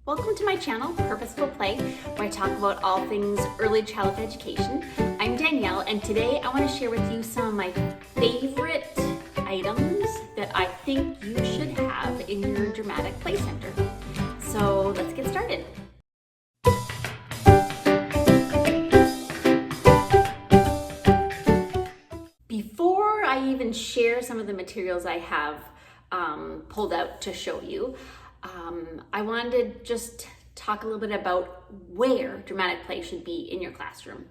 Welcome to my channel, Purposeful Play, where I talk about all things early childhood education. I'm Danielle, and today I want to share with you some of my favorite items that I think you should have in your dramatic play center. So let's get started. Before I even share some of the materials I have pulled out to show you, I wanted to just talk a little bit about where dramatic play should be in your classroom.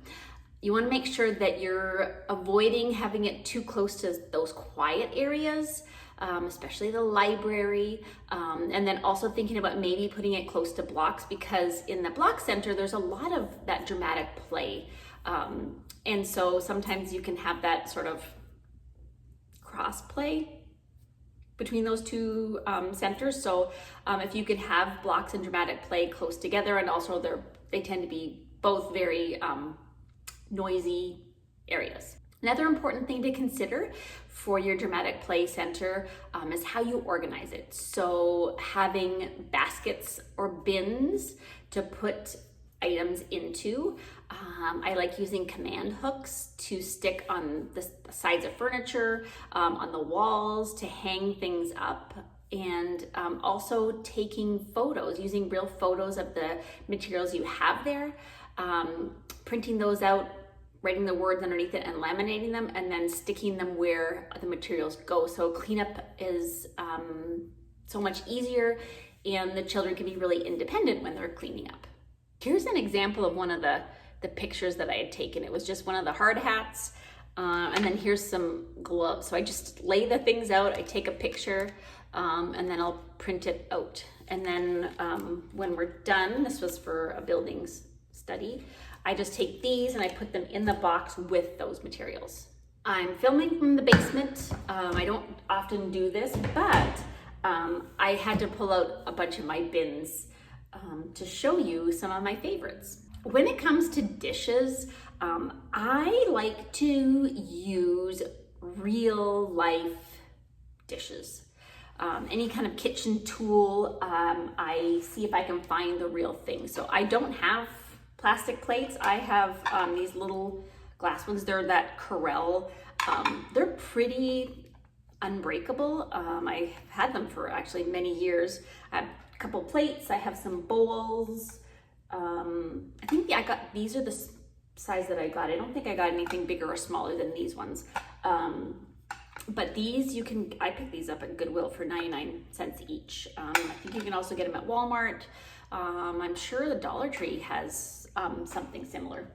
You want to make sure that you're avoiding having it too close to those quiet areas, especially the library, and then also thinking about maybe putting it close to blocks, because in the block center there's a lot of that dramatic play, and so sometimes you can have that sort of cross play between those two centers. So if you could have blocks and dramatic play close together, and also they tend to be both very noisy areas. Another important thing to consider for your dramatic play center is how you organize it. So having baskets or bins to put items into. I like using command hooks to stick on the sides of furniture, on the walls, to hang things up, and also taking photos, using real photos of the materials you have there, printing those out, writing the words underneath it and laminating them, and then sticking them where the materials go. So cleanup is so much easier, and the children can be really independent when they're cleaning up. Here's an example of one of the pictures that I had taken. It was just one of the hard hats, and then here's some gloves. So I just lay the things out, I take a picture, and then I'll print it out. And then when we're done, this was for a buildings study, I just take these and I put them in the box with those materials. I'm filming from the basement. I don't often do this, but I had to pull out a bunch of my bins to show you some of my favorites. When it comes to dishes, I like to use real life dishes. Any kind of kitchen tool, I see if I can find the real thing. So I don't have plastic plates. I have these little glass ones. They're that Corel. They're pretty unbreakable. I've had them for actually many years. I have a couple plates. I have some bowls. I think these are the size that I got. I don't think I got anything bigger or smaller than these ones. But these I picked these up at Goodwill for 99 cents each. I think you can also get them at Walmart. I'm sure the Dollar Tree has something similar.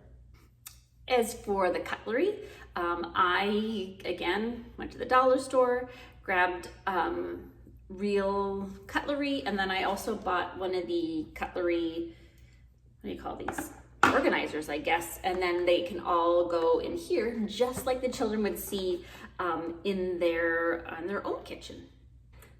As for the cutlery, I again went to the dollar store, grabbed real cutlery, and then I also bought one of the cutlery, what do you call these? Organizers, I guess, and then they can all go in here just like the children would see in their own kitchen.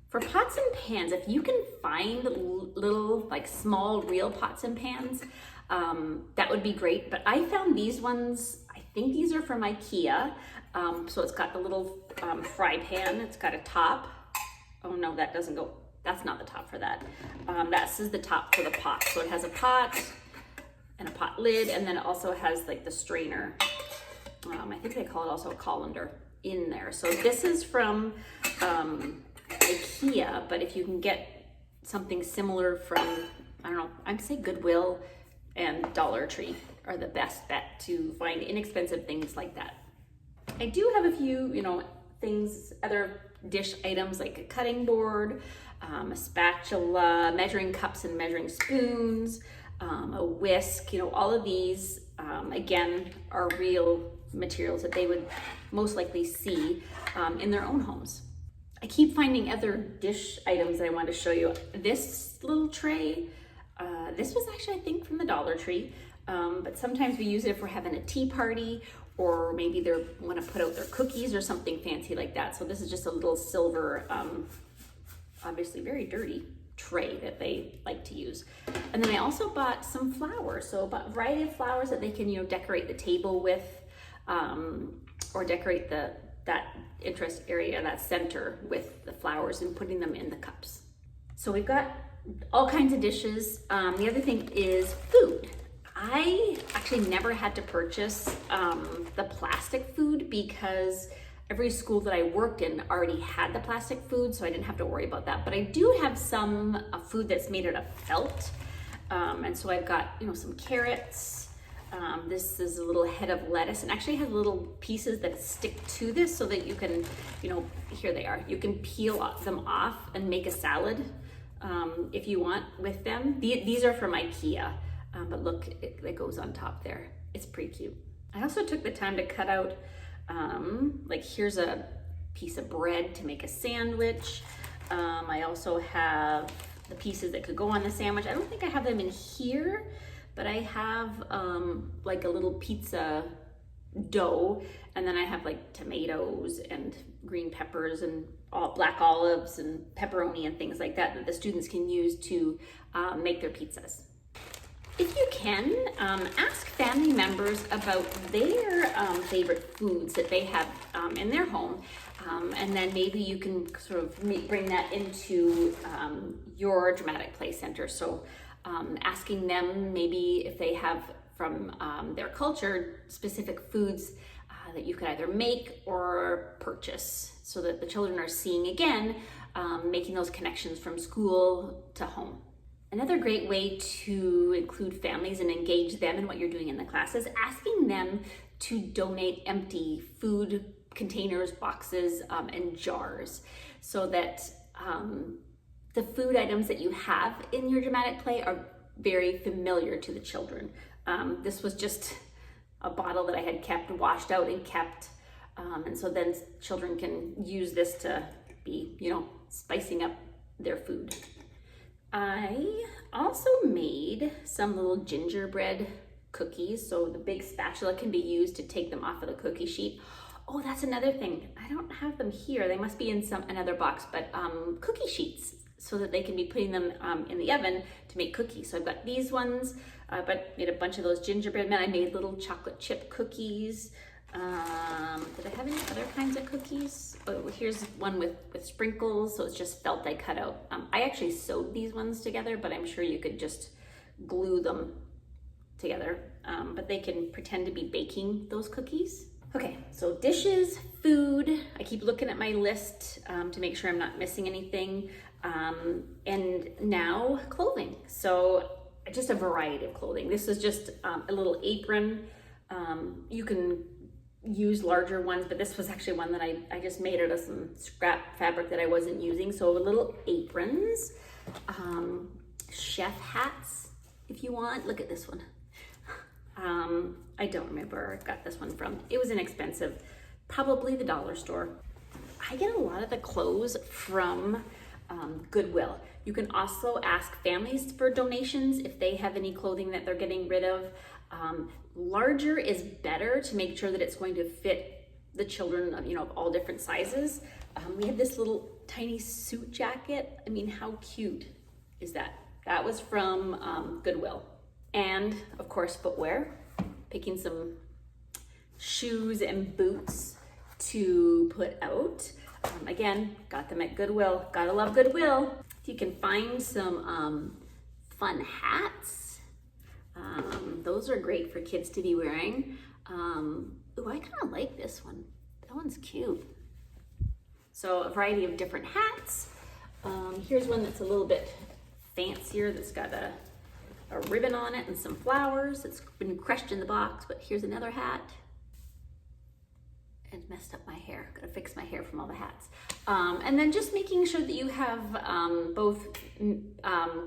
For pots and pans, if you can find little like small real pots and pans, that would be great. But I found these ones, I think these are from IKEA. So it's got the little fry pan, it's got a top. Oh no, that doesn't go, that's not the top for that. This is the top for the pot. So it has a pot and a pot lid, and then it also has like the strainer. I think they call it also a colander in there. So this is from IKEA, but if you can get something similar from, I don't know, I'd say Goodwill and Dollar Tree are the best bet to find inexpensive things like that. I do have a few, things, other dish items like a cutting board, a spatula, measuring cups and measuring spoons, a whisk. All of these, again, are real materials that they would most likely see in their own homes. I keep finding other dish items that I want to show you. This little tray, this was actually, I think, from the Dollar Tree, but sometimes we use it if we're having a tea party, or maybe they want to put out their cookies or something fancy like that. So this is just a little silver, obviously very dirty tray that they like to use. And then I also bought some flowers. So I bought a variety of flowers that they can, decorate the table with, or decorate that interest area, that center with the flowers, and putting them in the cups. So we've got all kinds of dishes. The other thing is food. I actually never had to purchase the plastic food because every school that I worked in already had the plastic food, so I didn't have to worry about that. But I do have some food that's made out of felt. And so I've got, some carrots. This is a little head of lettuce, and actually has little pieces that stick to this so that you can, here they are. You can peel them off and make a salad if you want with them. These are from IKEA, but look, it goes on top there. It's pretty cute. I also took the time to cut out, here's a piece of bread to make a sandwich. I also have the pieces that could go on the sandwich. I don't think I have them in here, but I have like a little pizza dough, and then I have like tomatoes and green peppers and black olives and pepperoni and things like that the students can use to make their pizzas. If you can, ask family members about their favorite foods that they have in their home, and then maybe you can sort of bring that into your dramatic play center. So asking them maybe if they have from their culture specific foods that you could either make or purchase, so that the children are seeing again, making those connections from school to home. Another great way to include families and engage them in what you're doing in the class is asking them to donate empty food containers, boxes, and jars, so that the food items that you have in your dramatic play are very familiar to the children. This was just a bottle that I had kept, washed out and kept, and so then children can use this to be, spicing up their food. I also made some little gingerbread cookies, so the big spatula can be used to take them off of the cookie sheet. Oh, that's another thing. I don't have them here. They must be in another box, but cookie sheets, so that they can be putting them in the oven to make cookies. So I've got these ones, but made a bunch of those gingerbread men. I made little chocolate chip cookies. Did I have any other kinds of cookies? Oh, here's one with sprinkles, so it's just felt I cut out. I actually sewed these ones together, but I'm sure you could just glue them together. But they can pretend to be baking those cookies. Okay, so dishes, food. I keep looking at my list to make sure I'm not missing anything. And now clothing. So just a variety of clothing. This is just a little apron. You can use larger ones, but this was actually one that I just made out of some scrap fabric that I wasn't using. So little aprons, chef hats if you want. Look at this one. I don't remember where I got this one from. It was inexpensive, probably the dollar store. I get a lot of the clothes from Goodwill. You can also ask families for donations if they have any clothing that they're getting rid of. Larger is better to make sure that it's going to fit the children of all different sizes. We had this little tiny suit jacket. I mean, how cute is that? That was from Goodwill. And of course, footwear, picking some shoes and boots to put out. Again, got them at Goodwill. Gotta love Goodwill. If you can find some fun hats, those are great for kids to be wearing. Ooh, I kind of like this one. That one's cute. So a variety of different hats. Here's one that's a little bit fancier, that's got a ribbon on it and some flowers. It's been crushed in the box, but here's another hat. It messed up my hair. Gotta fix my hair from all the hats. And then just making sure that you have both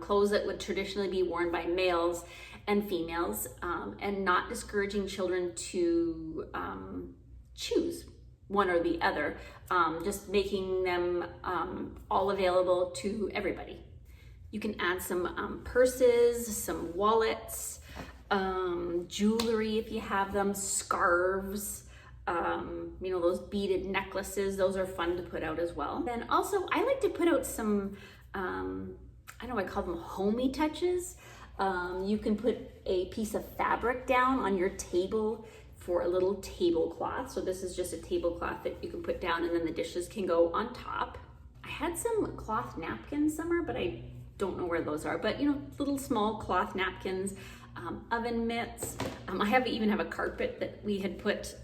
clothes that would traditionally be worn by males and females, and not discouraging children to choose one or the other, just making them all available to everybody. You can add some purses, some wallets, jewelry if you have them, scarves, those beaded necklaces. Those are fun to put out as well. Then also, I like to put out some, I call them homey touches. You can put a piece of fabric down on your table for a little tablecloth. So this is just a tablecloth that you can put down, and then the dishes can go on top. I had some cloth napkins somewhere, but I don't know where those are, but little small cloth napkins, oven mitts. I even have a carpet that we had put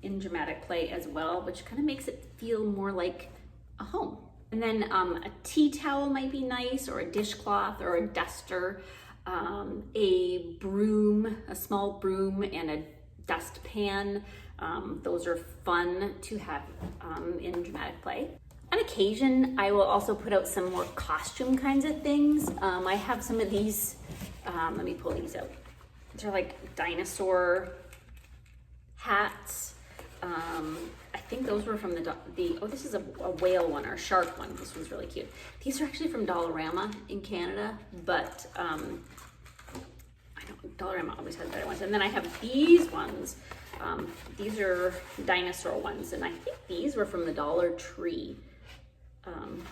in dramatic play as well, which kind of makes it feel more like a home. And then a tea towel might be nice, or a dishcloth, or a duster, a broom, a small broom, and a dustpan. Those are fun to have in dramatic play. On occasion, I will also put out some more costume kinds of things. I have some of these, let me pull these out. They're like dinosaur hats. I think those were from oh, this is a whale one, or a shark one. This one's really cute. These are actually from Dollarama in Canada, but I know Dollarama always has better ones. And then I have these ones. These are dinosaur ones, and I think these were from the Dollar Tree.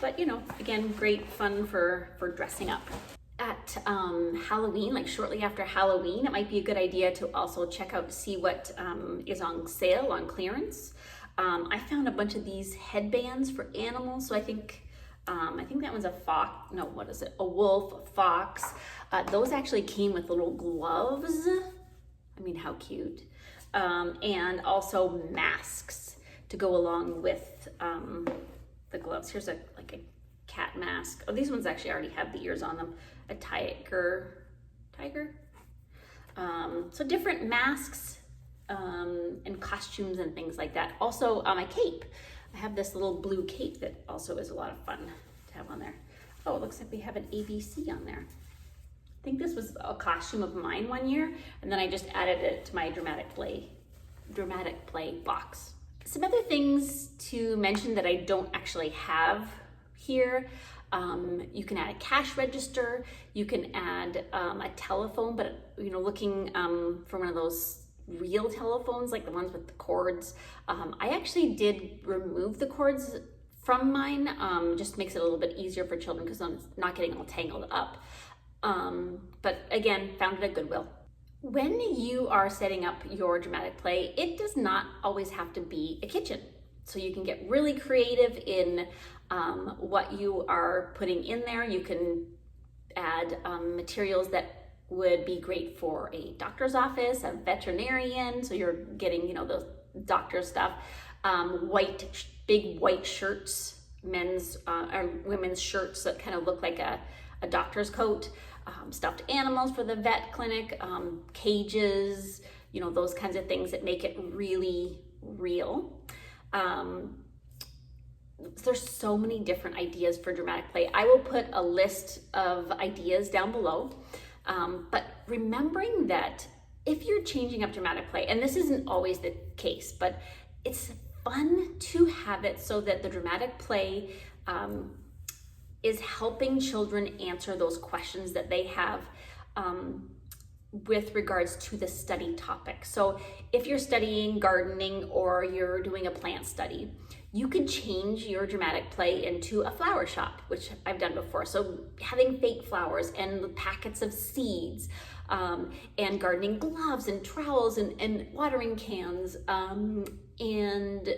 But again, great fun for dressing up. At Halloween, like shortly after Halloween, it might be a good idea to also check out to see what is on sale, on clearance. I found a bunch of these headbands for animals. So I think that one's a fox. No, what is it? A wolf, fox. Those actually came with little gloves. I mean, how cute. And also masks to go along with the gloves. Here's a cat mask. Oh, these ones actually already have the ears on them. A tiger. So different masks and costumes and things like that. Also, a cape. I have this little blue cape that also is a lot of fun to have on there. Oh, it looks like we have an ABC on there. I think this was a costume of mine one year, and then I just added it to my dramatic play box. Some other things to mention that I don't actually have here. You can add a cash register. You can add a telephone, but looking for one of those real telephones, like the ones with the cords. I actually did remove the cords from mine. Just makes it a little bit easier for children because I'm not getting all tangled up. But again, found it at Goodwill. When you are setting up your dramatic play, it does not always have to be a kitchen. So you can get really creative in what you are putting in there. You can add materials that would be great for a doctor's office, a veterinarian, so you're getting, those doctor stuff. Big white shirts, men's or women's shirts that kind of look like a doctor's coat. Stuffed animals for the vet clinic, cages, those kinds of things that make it really real. There's so many different ideas for dramatic play. I will put a list of ideas down below, but remembering that if you're changing up dramatic play, and this isn't always the case, but it's fun to have it so that the dramatic play is helping children answer those questions that they have with regards to the study topic. So if you're studying gardening or you're doing a plant study, you could change your dramatic play into a flower shop, which I've done before. So having fake flowers and packets of seeds, and gardening gloves and trowels and watering cans, and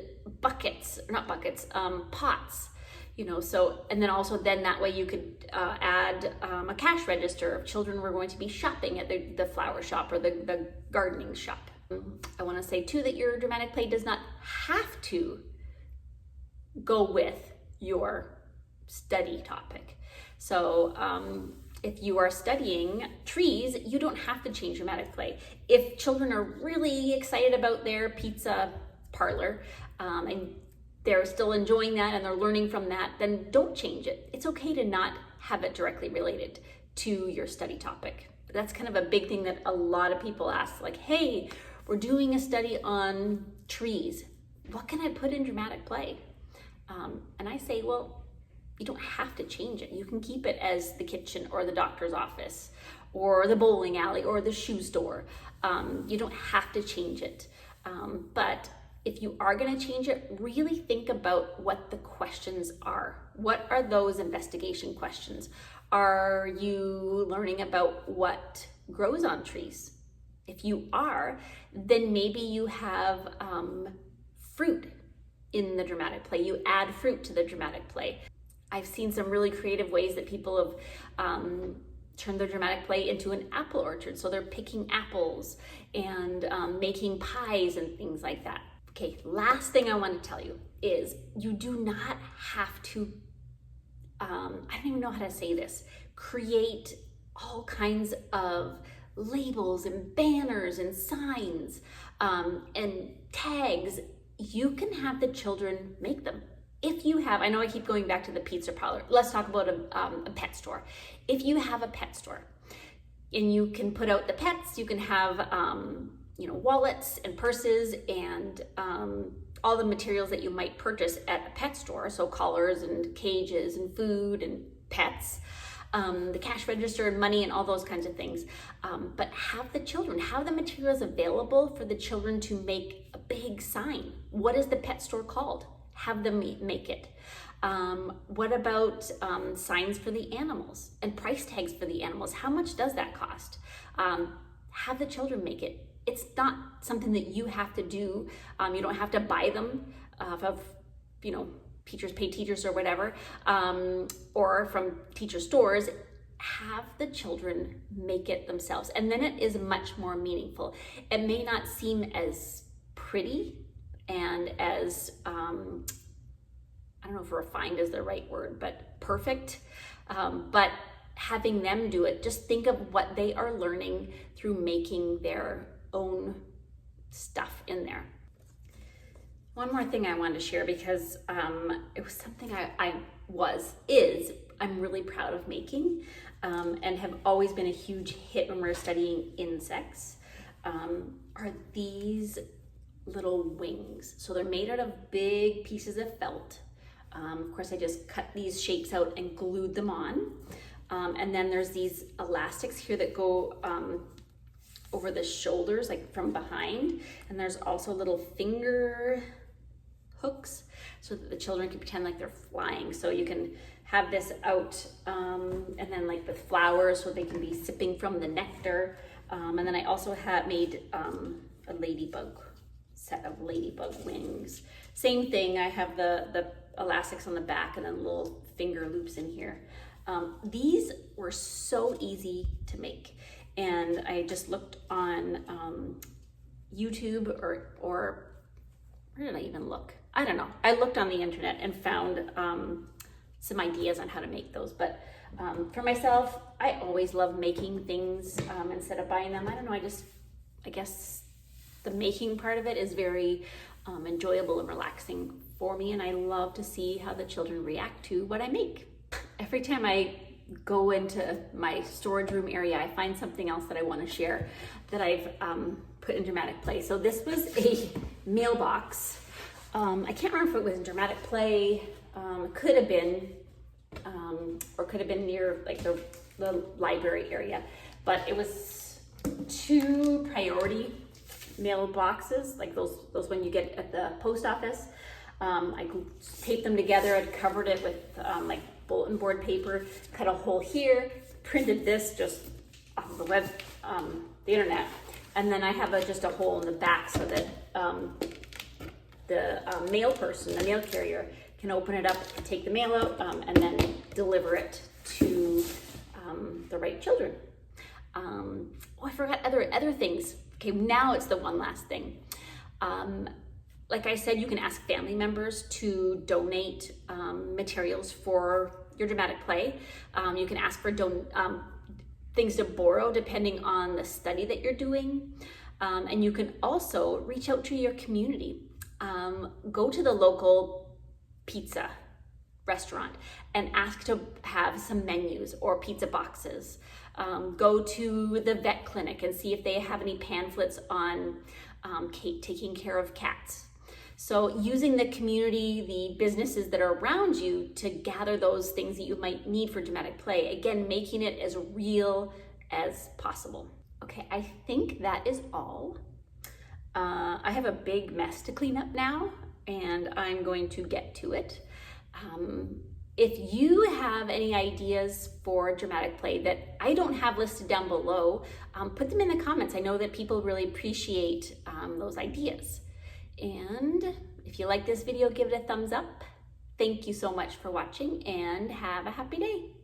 pots. And then also that way you could add a cash register if children were going to be shopping at the flower shop or the gardening shop. I want to say too that your dramatic play does not have to go with your study topic. So if you are studying trees, you don't have to change dramatic play. If children are really excited about their pizza parlor and they're still enjoying that and they're learning from that, then don't change it. It's okay to not have it directly related to your study topic. That's kind of a big thing that a lot of people ask, like, hey, we're doing a study on trees. What can I put in dramatic play? And I say, well, you don't have to change it. You can keep it as the kitchen or the doctor's office or the bowling alley or the shoe store. You don't have to change it. But if you are going to change it, really think about what the questions are. What are those investigation questions? Are you learning about what grows on trees? If you are, then maybe you have fruit in the dramatic play. You add fruit to the dramatic play. I've seen some really creative ways that people have turned their dramatic play into an apple orchard. So they're picking apples and making pies and things like that. Okay, last thing I want to tell you is you do not have to, I don't even know how to say this, create all kinds of labels and banners and signs and tags. You can have the children make them. If you have, I know I keep going back to the pizza parlor. Let's talk about a pet store. If you have a pet store and you can put out the pets, you can have, wallets and purses and all the materials that you might purchase at a pet store. So collars and cages and food and pets, the cash register and money and all those kinds of things. But have the materials available for the children to make a big sign. What is the pet store called? Have them make it. What about signs for the animals and price tags for the animals? How much does that cost? Have the children make it. It's not something that you have to do. You don't have to buy them Teachers Pay Teachers or whatever, or from teacher stores. Have the children make it themselves, and then it is much more meaningful. It may not seem as pretty and as, I don't know if refined is the right word, but perfect, but having them do it, just think of what they are learning through making their own stuff in there. One more thing I wanted to share, because it was something I'm really proud of making, and have always been a huge hit when we're studying insects, are these little wings. So they're made out of big pieces of felt. Of course, I just cut these shapes out and glued them on. And then there's these elastics here that go over the shoulders, like from behind. And there's also little finger hooks so that the children can pretend like they're flying. So you can have this out and then like with flowers so they can be sipping from the nectar. And then I also made a ladybug set of ladybug wings. Same thing, I have the elastics on the back and then little finger loops in here. These were so easy to make, and I just looked on YouTube or where did I even look? I don't know. I looked on the internet and found some ideas on how to make those. But for myself, I always love making things instead of buying them. I don't know, I guess the making part of it is very enjoyable and relaxing for me, and I love to see how the children react to what I make. Every time I go into my storage room area, I find something else that I want to share that I've put in dramatic play. So this was a mailbox. I can't remember if it was in dramatic play. It could have been, or could have been near like the library area, but it was 2 priority mailboxes, like those when you get at the post office. I taped them together. I covered it with like bulletin board paper, cut a hole here, printed this just off of the internet, and then I have just a hole in the back so that the mail carrier can open it up, take the mail out, and then deliver it to the right children. I forgot other things. Okay, now it's the one last thing. Like I said, you can ask family members to donate materials for your dramatic play. You can ask for things to borrow depending on the study that you're doing. And you can also reach out to your community. Go to the local pizza restaurant and ask to have some menus or pizza boxes. Go to the vet clinic and see if they have any pamphlets on taking care of cats. So using the community, the businesses that are around you to gather those things that you might need for dramatic play. Again, making it as real as possible. Okay, I think that is all. I have a big mess to clean up now, and I'm going to get to it. If you have any ideas for dramatic play that I don't have listed down below, put them in the comments. I know that people really appreciate those ideas. And if you like this video, give it a thumbs up. Thank you so much for watching and have a happy day.